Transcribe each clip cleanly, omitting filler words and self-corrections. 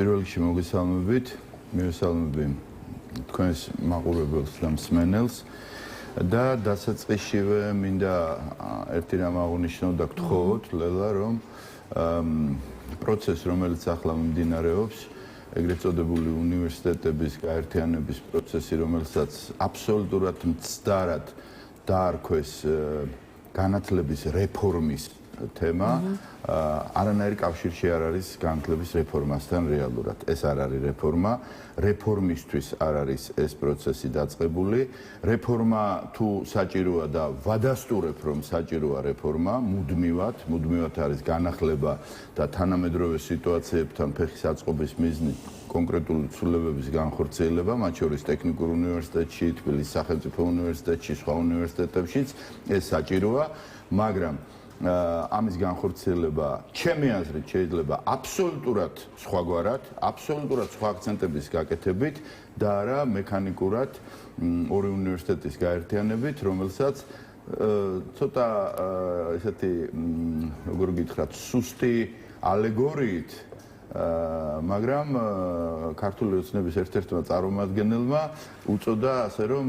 პირველ რიგში მოგესალმებით, მივესალმები თქვენს მაყურებელს და მსმენელს და დასაწყისშივე მინდა ერთი რამ აღნიშნო და გთხოვოთ, ლელა, რომ პროცესი, რომელიც ახლა მიმდინარეობს, ეგრეთ წოდებული უნივერსიტეტების გაერთიანების პროცესი, რომელსაც აბსოლუტურად მცდარად დაარქვეს განათლების რეფორმის თემა, არანაირი კავშირში არ არის განათლების რეფორმასთან რეალურად. ეს არ არის რეფორმა, რეფორმისთვის არ არის ეს პროცესი დაწყებული. რეფორმა თუ საჭიროა და ვადასტურებ, რომ საჭიროა რეფორმა, მუდმივად არის განახლება და თანამედროვე სიტუაციებთან ფეხის აწყობის მიზნით კონკრეტული ცვლილებების განხორციელება, მათ შორის ტექნიკურ უნივერსიტეტში, თბილისის სახელმწიფო უნივერსიტეტში, სხვა უნივერსიტეტებშიც ეს საჭიროა, მაგრამ ამის განხორციელება ჩემი აზრით შეიძლება აბსოლუტურად სხვაგვარად, აბსოლუტურად სხვა აქცენტების გაკეთებით და არა მექანიკურად ორი უნივერსიტეტის გაერთიანებით, რომელსაც ცოტა ესეთი როგორ გითხრათ, სუსტი ალეგორიით, მაგრამ ქართული ოცნების ერთ-ერთმა წარმომადგენელმა უწოდა ასე რომ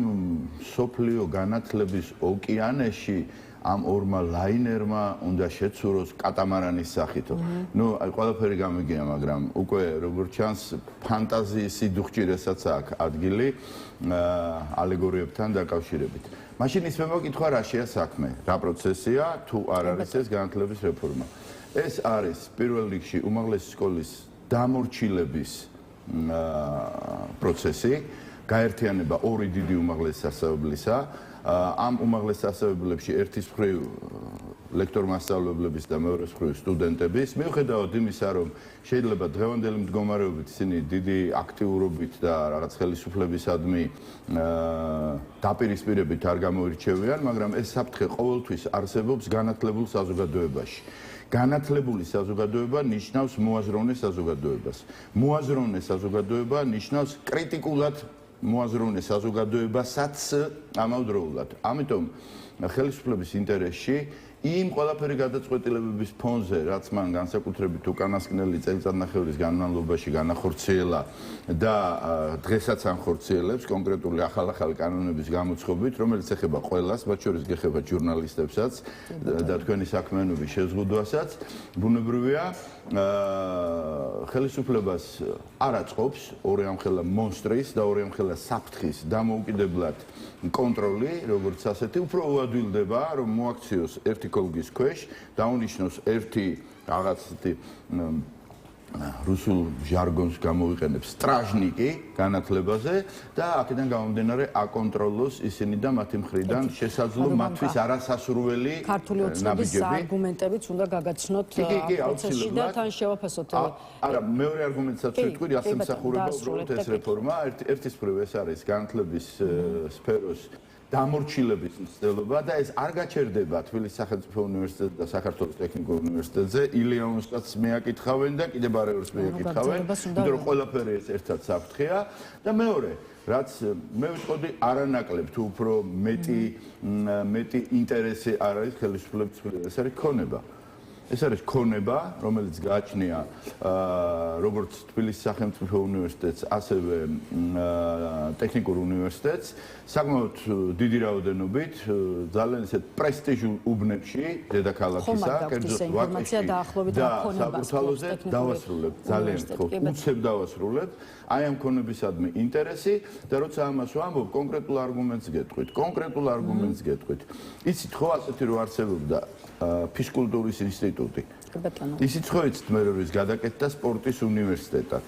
სოფლიო განათლების ოკეანეში ამ ორმა ლაინერმა უნდა შეცუროს კატამარანის სახითო. ნუ აი ყველაფერი გამიგია, მაგრამ უკვე როგორც ჩანს ფანტაზიის სიდუხჭირესაც აქვს ადგილი ალეგორიებთან დაკავშირებით. მაშინ ის მემოკითხვა რა შეა საქმე, რა პროცესია, თუ არ არის ეს განათლების რეფორმა. ეს არის პირველ რიგში უმაღლესი სკოლის დამორჩილების პროცესი, გაერთიანება ორი დიდი უმაღლესი სასწავლებლისა. ამ უმაღლეს სასწავლებლებში ერთის მხრივ ლექტორ-მასწავლებლების და მეორეს მხრივ სტუდენტების, მიუხედავად იმისა, რომ შეიძლება დღევანდელი მდგომარეობით ისინი დიდი აქტიურობით და რაღაც ხელისუფლებისადმი დაპირისპირებით არ გამოირჩევიან, მაგრამ ეს საფრთხე ყოველთვის არსებობს განათლებულ საზოგადოებაში. განათლებული საზოგადოება ნიშნავს მოაზროვნე საზოგადოებას. მოაზროვნე საზოგადოება ნიშნავს კრიტიკულად მოაზროვნე საზოგადოებასაც ამავდროულად. ამიტომ ხელისუფლების ინტერესში იმ ყველაფერი გადაწყვეტილებების ფონზე, რაც მან განსაკუთრებით უკანასკნელი წელიწადნახევრის განმავლობაში განახორციელა და დღესაც ანხორციელებს კონკრეტული ახალ კანონების გამოცხობით, რომელიც ეხება ყველას, მათ შორის ეხება ჟურნალისტებსაც და თქვენი საქმიანობის შეზღუდვასაც, ბუნებრივია ხელისუფლებას არ აწყობს ორი ამხელა მონსტრის და ორი ამხელა საფრთხის დამოუკიდებლად კონტროლი, როგორც ასეთი, უფრო უადვილდება, რომ მოაქციოს ერთი კოლგის ქვეშ, დაუნიშნოს ერთი რაღაცეთი რუსულ ჟარგონს გამოვიყენებს სტრაჟნიკი განათლებაზე და აქედან გამომდინარე აკონტროლოს ისინი და მათი მხრიდან შესაძლო მათთვის არასასურველი ქართული ოცნების არგუმენტებიც უნდა გაგაცნოთ პროცესში და თან შევაფასოთ. არა, მეორე არგუმენტსაც ვიტყვი, ასე მსახურება უბრალოდ ეს რეფორმა, ერთის მხრივ ეს არის განათლების სფეროს დამორჩილების მცდელობა და ეს არ გაჩერდება თბილისის სახელმწიფო უნივერსიტეტზე და საქართველოს ტექნიკურ უნივერსიტეტზე. ილიაუნსაც მეაკითხავენ და კიდევ ბარეურს მეაკითხავენ, იმიტომ რომ ყველაფერი ეს ერთად საფრთხეა და მეორე, რაც მე ვიტყოდი არანაკლებ თუ უფრო მეტი ინტერესი არ არის ხელისუფლების მხრიდან, ეს არის ქონება. ეს არის ქონება, რომელიც გააჩნია როგორც თბილისის სახელმწიფო უნივერსიტეტს, ასევე ტექნიკურ უნივერსიტეტს, საკმაოდ დიდი რაოდენობით, ძალიან ისეთ პრესტიჟულ უბნებში, დედაქალაქისა, კერძოდ ვაკეში და საბურთალოზე დავასრულებ, ძალიან გთხოვთ, უცებ დავასრულებ, აი ამ ქონებისადმი ინტერესი და როცა ამას ვამბობ, კონკრეტულ არგუმენტს გეტყვით. იცით ხო ასეთი რო არსებობდა ფიზკულტურის ინსტიტუტი. ისიც ხო იცით მე რომ ის გადაკეთდა სპორტის უნივერსიტეტად.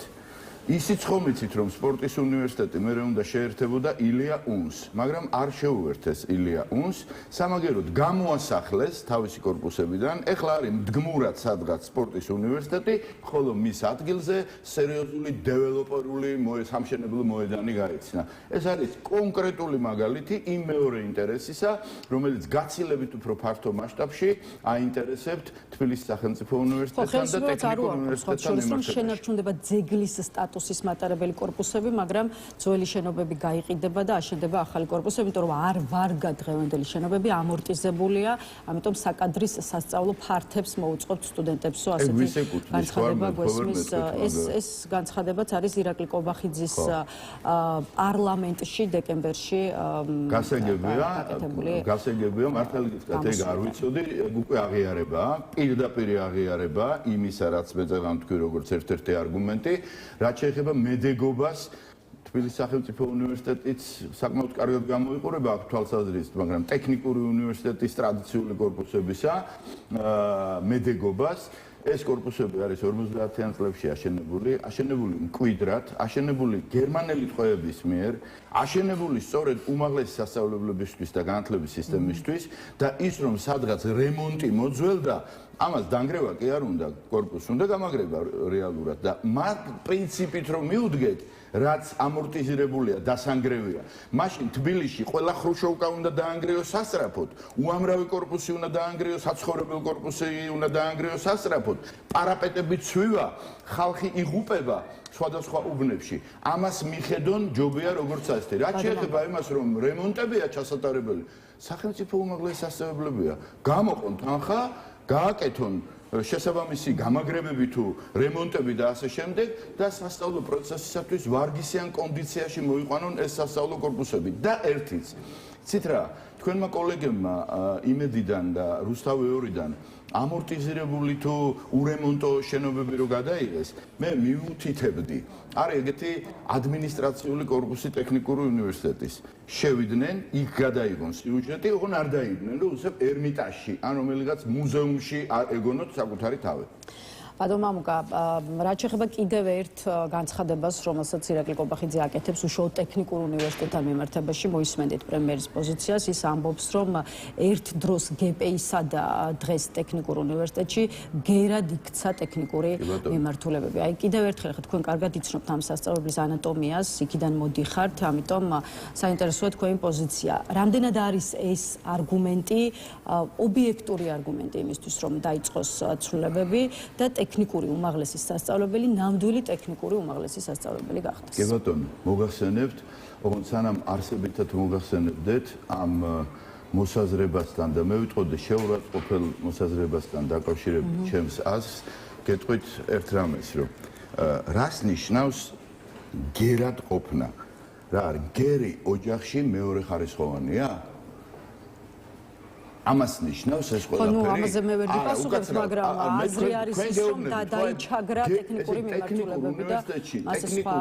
ისიც ხომ იცით რომ სპორტის უნივერსიტეტი მე უნდა შეერთებოდა ილია უნს, მაგრამ არ შეუერთეს ილია უნს, სამაგეროდ გამოასახლეს თავისი კორპუსებიდან, ეხლა არის მდგმურად სადღაც სპორტის უნივერსიტეტი, ხოლო მის ადგილზე სერიოზული დეველოპერული სამშენებლო მოედანი გაიხსნა. ეს არის კონკრეტული მაგალითი იმ მეორე ინტერესისა, რომელიც გაცილებით უფრო ფართო მასშტაბში აინტერესებთ თბილისის სახელმწიფო უნივერსიტეტთან და ტექნიკურ უნივერსიტეტთან მიმართებაში. შენარჩუნდება ძეგლის სტატუსი სტატუსის მატარებელი კორპუსები, მაგრამ ძველი შენობები გაიყიდება და აშენდება ახალი კორპუსები, იმიტომ რომ არ ვარგა დღევანდელი შენობები ამორტიზებულია, ამიტომ საკადრის სასწავლო ფართებს მოუწყობთ სტუდენტებსო, ასეთი განცხადება გვესმის. ეს განცხადებაც არის ირაკლი კობახიძის პარლამენტში დეკემბერში გასაგებია, მართალი გითხრათ, ეგ არ ვიცოდი, უკვე აღიარება, პირდაპირ აღიარება იმისა, რაც მე წელს თქვი, როგორც ერთ-ერთი არგუმენტი, რაც შეეხება მედეგობას. თბილისის სახელმწიფო უნივერსიტეტიც საკმაოდ კარგად გამოიყურება აქ თვალსაზრისით, მაგრამ ტექნიკური უნივერსიტეტის ტრადიციული კორპუსებისა მედეგობას ეს კორპუსები არის 50-იან წლებში აშენებული მკვიდრად, აშენებული გერმანელი ტყვეების მიერ, აშენებული სწორედ უმაღლესი სასწავლებლებისთვის და განათლების სისტემისთვის და ის რომ სადღაც რემონტი მოძველდა, ამას დანგრევა კი არ უნდა, კორპუსი უნდა გამაგრება რეალურად და მათ პრინციპით რომ მიუდგეთ, რაც ამორტიზირებულია, დასანგრევია. მაშინ თბილისში ყველა ხრუშოვკა უნდა დაანგრიოს სასწრაფოდ, უამრავი კორპუსი უნდა დაანგრიოს, საცხოვრებელ კორპუსი უნდა დაანგრიოს სასწრაფოდ, პარაპეტები ცვივა, ხალხი იღუპება სხვადასხვა უბნებში. ამას მიხედონ ჯობია როგორც ასეთი. რაც შეეხება იმას, რომ რემონტებია ჩასატარებელი, სახელმწიფო უმაღლესი სასწავლებლებია. გამოყონ თანხა, გააკეთონ შესაბამისი გამაგრებები თუ რემონტები და ასე შემდეგ და სასწავლო პროცესისათვის ვარგისიან კონდიციაში მოიყვანონ ეს სასწავლო კორპუსები და ერთიც. იცით რა, თქვენმა კოლეგებმა იმედიდან და რუსთავი 2-დან ამორტიზირებული თუ ურემონტო შენობები რო გადაიღეს, მე მიუთითებდი. არის ეგეთი ადმინისტრაციული კორპუსი ტექნიკური უნივერსიტეტის. შევიდნენ, იქ გადაიღონ სიუჟეტი, ოღონ არ დაიდნენ, რომ უსებ ერმიტაჟში, ან რომელიღაც მუზეუმში ეგონოთ საკუთარი თავი. ბატონ მამუკა, რაც შეეხება კიდევ ერთ განცხადებას, რომელსაც ირაკლი კობახიძე აკეთებს უშუალოდ ტექნიკურ უნივერსიტეტთან მიმართებაში, მოისმენდით პრემიერის პოზიციას, ის ამბობს, რომ ერთ დროს GPI-სა და დღეს ტექნიკურ უნივერსიტეტში გერად იქცა ტექნიკური მიმართულებები. აი კიდევ ერთხელ ხა თქვენ კარგად იცნობთ ამ სასწავლებლის ანატომიას, იქიდან მოდიხართ, ამიტომ საინტერესოა თქვენი პოზიცია. რამდენად არის ეს არგუმენტი, ობიექტური არგუმენტი იმისთვის, რომ დაიწყოს ცვლილებები და ტექნიკური უმაღლესი სასწავლებელი ნამდვილი ტექნიკური უმაღლესი სასწავლებელი გახდეს. კი ბატონო, მოგახსენებთ, ოღონდ სანამ არსებითად მოგახსენებდეთ ამ მოსაზრებასთან და მე ვიტყოდი შეურაცხყოფელ მოსაზრებასთან დაკავშირებით ჩემს აზრს, გეტყვით ერთ რამეს, რომ რას ნიშნავს გერად ყოფნა? რა არის გერი ოჯახში მეორეხარისხოვანია? ამას ნიშნავს ეს ყველაფერი. ხო, ამაზე მე ვერ ვიპასუხებ, მაგრამ აზრი არის ის, რომ დაიჩაგრა ტექნიკური მიმართულებები და მასე სხვა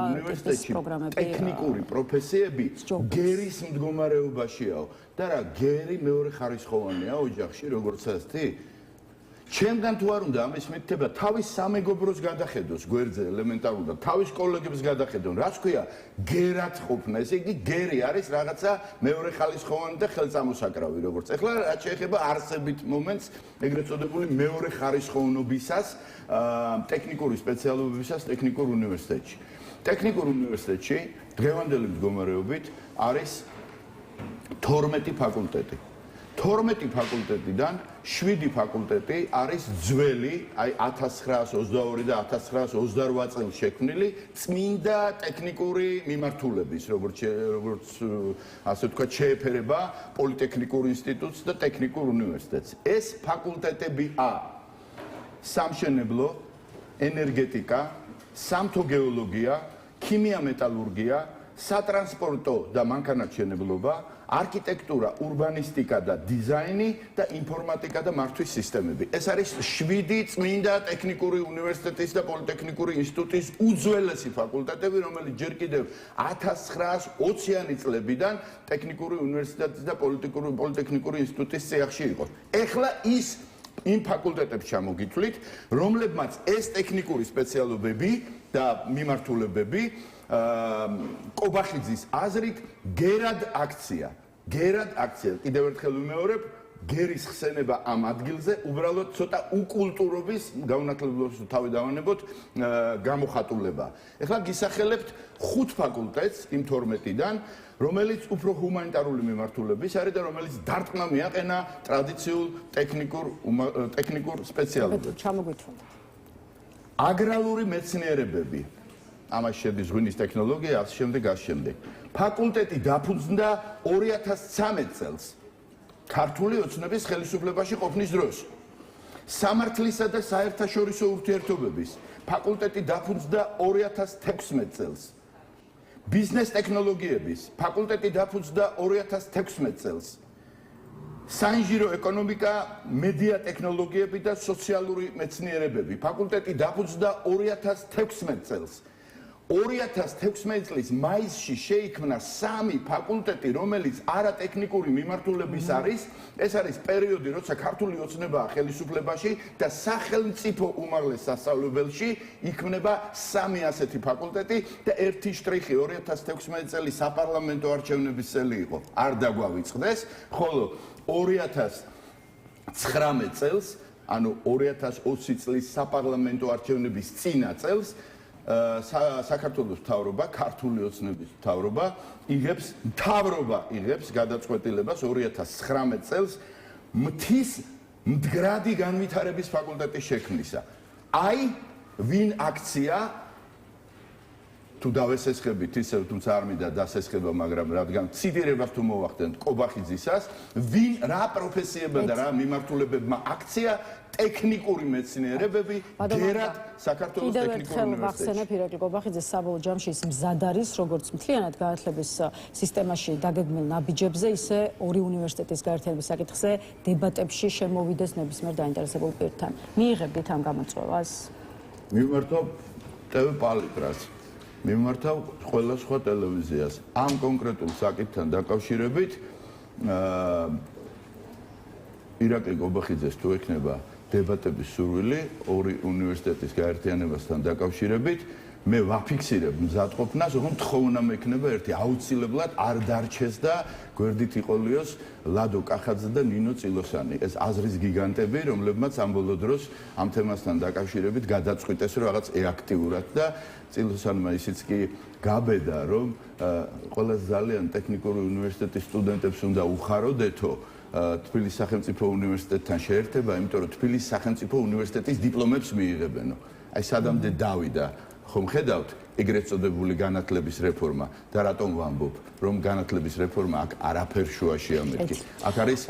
პროგრამები. ტექნიკური პროფესიები გერის მდგომარეობაშიაო და რა გერი მეორეხარისხოვანია ოჯახში, როგორც ასეთი? ჩემგან თუ არ უნდა ამის მითითება, თავის სამეგობროს გადახედოს გვერდზე ელემენტარულად, თავის კოლეგებს გადახედონ, რაც ქვია გერად ყოფნა. ესე იგი გერი არის რაღაცა მეორეხარისხოვანი და ხელწამოსაკრავი, როგორც. ეხლა რაც შეეხება არსებით მომენტს, ეგრეთ წოდებული მეორეხარისხოვნობისას, ტექნიკური სპეციალობებისას ტექნიკურ უნივერსიტეტში. ტექნიკურ უნივერსიტეტში დღევანდელი მდგომარეობით არის 12 ფაკულტეტი. 12 ფაკულტეტიდან 7 ფაკულტეტი არის ძველი, აი 1922 და 1928 წელს შექმნილი წმინდა ტექნიკური მიმართულების, როგორც ასე ვთქვათ, შეეფერება პოლიტექნიკურ ინსტიტუტს და ტექნიკურ უნივერსიტეტს. ეს ფაკულტეტებია სამშენებლო, ენერგეტიკა, სამთო-გეოლოგია, ქიმია-მეტალურგია, სატრანსპორტო და მანქანათმშენებლობა, არქიტექტურა, ურბანისტიკა და დიზაინი და ინფორმატიკა და მართვის სისტემები. ეს არის 7 წმინდა ტექნიკური უნივერსიტეტის და პოლიტექნიკური ინსტიტუტის უძველესი ფაკულტეტები, რომელიც ჯერ კიდევ 1920-იანი წლებიდან ტექნიკური უნივერსიტეტის და პოლიტექნიკური ინსტიტუტის წიაღში იყო. ეხლა ის იმ ფაკულტეტებს ჩამოგითვლით, რომლებმაც ეს ტექნიკური სპეციალობები და მიმართულებები კობახიძის აზრით გერად აქცია. კიდევ ერთხელ ვიმეორებ, გერის ხსენება ამ ადგილზე უბრალოდ ცოტა უკულტურობის გაუნათლებლობის თავი დავანებოთ გამოხატულება. ეხლა გისახელებთ 5 ფაკულტეტს იმ 12-დან, რომელიც უფრო ჰუმანიტარული მიმართულების არის და რომელიც დარტყმა მიაყენა ტრადიციულ ტექნიკურ სპეციალობებს. ჩამოგვითვალა. აგრარული მეცნიერებები ამას შედის ღვინის ტექნოლოგია, ასე შემდეგ, ასე შემდეგ. ფაკულტეტი დაფუძნდა 2013 წელს ქართული ოცნების ხელისუფლებაში ყოფნის დროს. სამართლისა და საერთაშორისო ურთიერთობების ფაკულტეტი დაფუძნდა 2016 წელს. ბიზნეს ტექნოლოგიების ფაკულტეტი დაფუძნდა 2016 წელს. საინჟინრო ეკონომიკა, მედია ტექნოლოგიები და სოციალური მეცნიერებები ფაკულტეტი დაფუძნდა 2016 წელს. 2016 წლის მაისში შეიქმნა 3 ფაკულტეტი, რომელიც არატექნიკური მიმართულების არის. ეს არის პერიოდი, როცა ქართული ოცნებაა ხელისუფლებაში და სახელმწიფო უმაღლეს სასწავლებელში იქმნება 3 ასეთი ფაკულტეტი და ერთი შტრიხი 2016 წელი საპარლამენტო არჩევნების წელი იყო. არ დაგვავიწყდეს, ხოლო 2019 წელს, ანუ 2020 წლის საპარლამენტო არჩევნების წინა წელს საქართველოს მთავრობა, ქართული ოცნების მთავრობა იღებს გადაწყვეტილებას 2019 წელს მთის მდგრადი განვითარების ფაკულტეტის შექმნისა. აი, ვინ აქცია თუ დავესესხებით ისევ, თუმცა არ მინდა დასესხება, მაგრამ რადგან ციდირებას თუ მოვახდენთ კობახიძისას, ვინ რა პროფესიებმა და რა მიმართულებებმა აქცია ტექნიკური მეცნიერებები გერად საქართველოს ტექნიკურ უნივერსიტეტში. ახსენებ ირაკლი კობახიძეს საბოლოო ჯამში ის მზად არის, როგორც მთლიანად განათლების სისტემაში დაგეგმილ ნაბიჯებზე, ისე ორი უნივერსიტეტის გაერთიანების საკითხზე დებატებში შემოვიდეს ნებისმიერ დაინტერესებულ პირთან. მიიღებდით ამ გამოწვევას? მიმართავ TV პალიტრას, მიმართავ ყველა სხვა ტელევიზიას. ამ კონკრეტულ საკითხთან დაკავშირებით ირაკლი კობახიძეს თუ ექნება დებატების სურვილი ორი უნივერსიტეტის გაერთიანებასთან დაკავშირებით, მე ვაფიქსირებ მზადყოფნას, რომ თხოვნა მექნება ერთი აუცილებლად არ დარჩეს და გვერდით იყოლიოს ლადო კახაძე და ნინო წილოსანი. ეს აზრის გიგანტები, რომლებმაც ამ ბოლო დროს ამ თემასთან დაკავშირებით გადაწყვიტეს, რომ რაღაც ეაქტიურად და წილოსანმა ისიც კი გაბედა, რომ ყველაზე ძალიან ტექნიკური უნივერსიტეტის სტუდენტებს უნდა უხაროდეთო თბილისის სახელმწიფო უნივერსიტეტთან შეერთება, იმიტომ რომ თბილისის სახელმწიფო უნივერსიტეტის დიპლომებს მიიღებენო. აი სადამდე დავიდა, ხომ ხედავთ ეგრეთ წოდებული განათლების რეფორმა და რატომ ვამბობ, რომ განათლების რეფორმა აქ არაფერ შუაშია მეთქი. აქ არის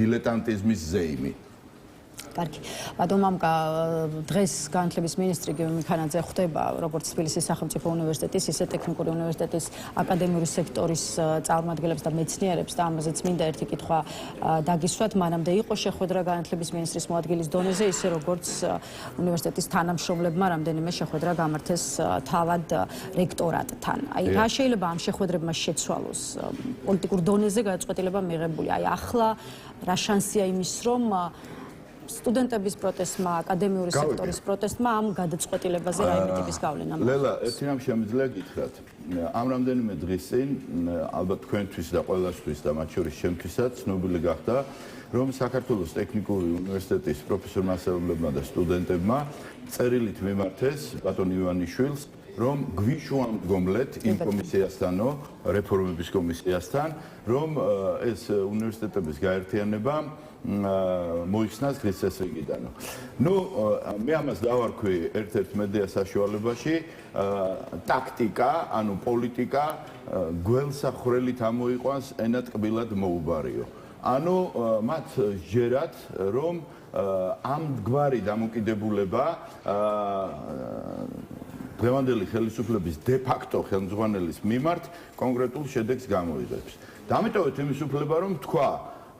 დილეტანტიზმის ზეიმი. კარგი. ბატონ მამკა, დღეს განათლების მინისტრი გიორგი მიქანაძე ხვდება როგორც თბილისის სახელმწიფო უნივერსიტეტის, ისე ტექნიკური უნივერსიტეტის აკადემიური სექტორის წარმომადგენლებს და მეცნიერებს და ამაზეც მინდა ერთი კითხვა დაგისვათ. მანამდე იყო შეხვედრა განათლების მინისტრის მოადგილის დონეზე, ისე როგორც უნივერსიტეტის თანამშრომლებმა რამდენიმე შეხვედრა გამართეს თავად რექტორატთან. აი, რა შეიძლება ამ შეხვედრებმა შეცვალოს? პოლიტიკურ დონეზე გადაწყვეტილება მიღებული. აი, ახლა რა შანსია იმის, რომ სტუდენტების პროტესტმა, აკადემიური სექტორის პროტესტმა ამ გადაწყვეტილებაზე რაიმე ტიპის გავლენა მოაქვს? ლელა, ერთი რამ შემიძლია გითხრათ. ამ რამდენიმე დღის წინ, ალბათ თქვენთვის და ყველასთვის და მათ შორის ჩემთვისაც ცნობილი გახდა, რომ საქართველოს ტექნიკური უნივერსიტეტის პროფესორ-მასწავლებლებმა და სტუდენტებმა წერილით მიმართეს ბატონ ივანიშვილს, რომ გვიშვამდგომლეთ იმ კომისიასთანო, რეფორმების კომისიასთან, რომ ეს უნივერსიტეტების გაერთიანება მოიხსნას დღის წესრიგიდანო. ნუ მე ამას დავარქვი ერთ-ერთ მედია საშუალებაში ტაქტიკა, ანუ პოლიტიკა გველსახრელით ამოიყვანს ენატკბილად მოუბარიო. ანუ მათ ჯერათ, რომ ამგვარი დამოკიდებულება დღევანდელი ხელისუფლების დე-ფაქტო ხელმძღვანელის მიმართ კონკრეტულ შედეგს გამოიღებს. დამიტოვეთ იმის უფლება, რომ თქვა,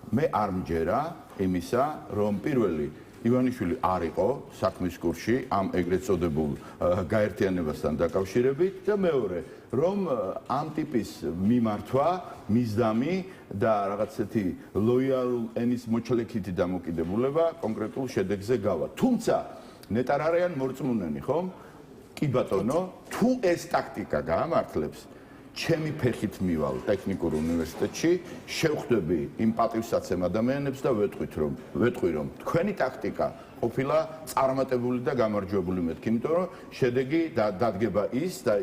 მე არ მჯერა იმისა, რომ პირველი ივანიშვილი არ იყო საქმის კურსში ამ ეგრეთ წოდებულ გაერთიანებასთან დაკავშირებით და მეორე, რომ ამ ტიპის მიმართვა, მისდამი და რაღაცეთი ლოიალ ენის მოჩლექითი დამოკიდებულება კონკრეტულ შედეგზე გავა. თუმცა ნეტარ არიან მორწმუნენი, ხომ? კი ბატონო, თუ ეს ტაქტიკა გაამართლებს, ჩემი ფეხით მივალ ტექნიკურ უნივერსიტეტში, შევხვდები იმ პატივსაცემ ადამიანებს და ვეტყვი, რომ თქვენი ტაქტიკა ყოფილა წარმატებული და გამარჯვებული მეთქი, იმიტომ რომ შედეგი დადგება ის და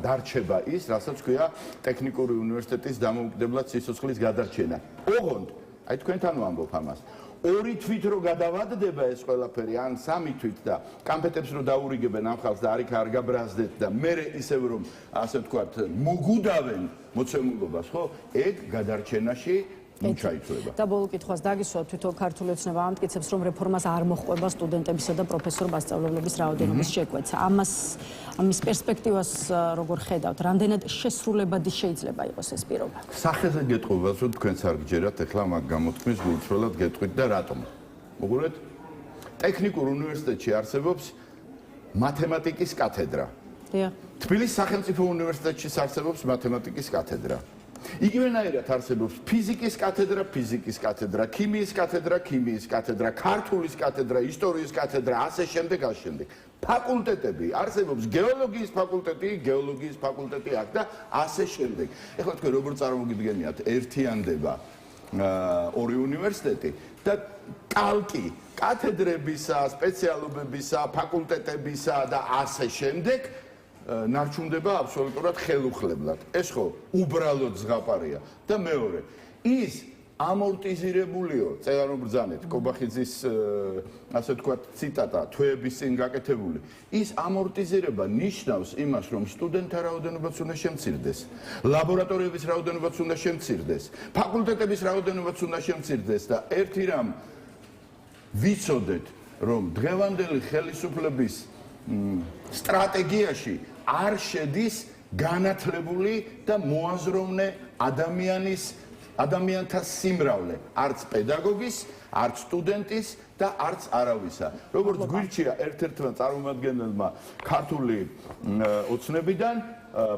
დარჩება ის, რასაც ქვია ტექნიკური უნივერსიტეტის დამოუკიდებლად სიცოცხლის გადარჩენა. ოღონდ, აი თქვენთან ვამბობ ამას. 2 თვით რო გადავადდება ეს ყველაფერი, ან 3 თვით და კამპეტებს რო დაურიგებენ ამ ხალხს და არიქა არ გაბრაზდეთ და მე ისევ რომ ასე ვთქვათ მოგუდავენ მოცემულობას, ხო? ეგ გადარჩენაში ჩაითვლება. და ბოლო კითხვას დაგისვათ, თვითონ ქართული ოცნება ამტკიცებს, რომ რეფორმას არ მოჰყვება სტუდენტებისა და პროფესორ მასწავლებლების რაოდენობის შეკვეთა. ამის პერსპექტივას როგორ ხედავთ? რამდენად შესრულებადი შეიძლება იყოს ეს პირობა? სახეზე გეტყობათ, რომ თქვენც არ გჯერათ, ეხლა მაგ გამოთქმის გულწრფელად გეტყვით და რატომ? მოგულეთ? ტექნიკურ უნივერსიტეტში არსებობს მათემატიკის კათედრა. დიახ. თბილისის სახელმწიფო უნივერსიტეტში არსებობს მათემატიკის კათედრა. იგივენაირად არსებობს ფიზიკის კათედრა, ქიმიის კათედრა, ქართულის კათედრა, ისტორიის კათედრა, ასე შემდეგ, ასე შემდეგ. ფაკულტეტები არსებობს გეოლოგიის ფაკულტეტი აქ და ასე შემდეგ. ეხლა თქვენ როგორ წარმოგიდგენიათ ერთიანდება ორი უნივერსიტეტი და კალკი კათედრებისა, სპეციალობებისა, ფაკულტეტებისა და ასე შემდეგ ნარჩუნდება აბსოლუტურად ხელუხლებლად. ეს ხო უბრალოდ ზღაპარია და მეორე ის ამორტიზირებულიო, წერან ბრძანეთ, კობახიძის ასე ვთქვათ ციტატა თვეების წინ გაკეთებული. ის ამორტიზირება ნიშნავს იმას, რომ სტუდენტთა რაოდენობაც უნდა შემცირდეს, ლაბორატორიების რაოდენობაც უნდა შემცირდეს, ფაკულტეტების რაოდენობაც უნდა შემცირდეს და ერთი რამ ვიცოდეთ, რომ დღევანდელი ხელისუფლების სტრატეგიაში არ შედის განათლებული და მოაზროვნე ადამიანთა სიმრავლე, არც პედაგოგის, არც სტუდენტის და არც არავისა. როგორც გვირჩია ერთ-ერთმა წარმომადგენელმა ქართული ოცნებიდან,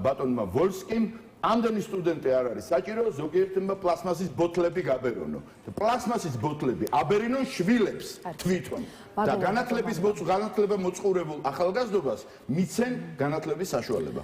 ბატონმა ვოლსკიმ, ამდენი სტუდენტი არ არის საჭირო, ზოგიერთმა პლასმასის ბოთლები გაბერონო. პლასმასის ბოთლები აბერინონ შვილებს თვითონ. და განათლება მოწყურებულ ახალგაზრდობას მიცენ განათლების საშუალება.